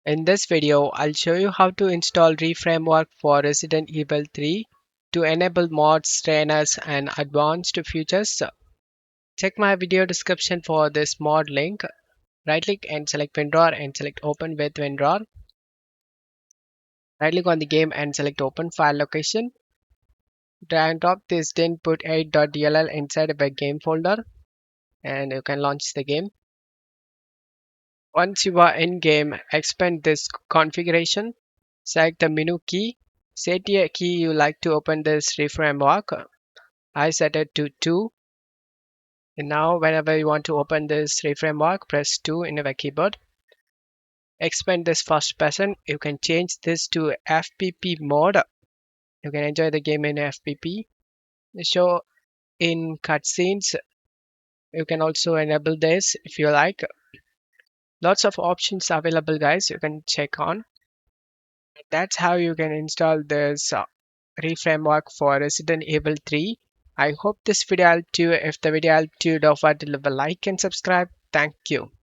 In this video, I'll show you how to install REFramework for Resident Evil 3 to enable mods, trainers, and advanced features. Check my video description for this mod link. Right click and select WinRAR and select Open with WinRAR. Right click on the game and select Open File Location. Drag and drop this input8.dll inside a game folder and you can launch the game. Once you are in game, expand this configuration. Select the menu key. Set a key you like to open this REFramework. I set it to 2. And now whenever you want to open this REFramework, press 2 in your keyboard. Expand this first person. You can change this to FPP mode. You can enjoy the game in FPP. Show in cutscenes. You can also enable this if you like. Lots of options available, guys. You can check on. That's how you can install this REFramework for Resident Evil 3. I hope this video helped you. If the video helped you, don't forget to leave a like and subscribe. Thank you.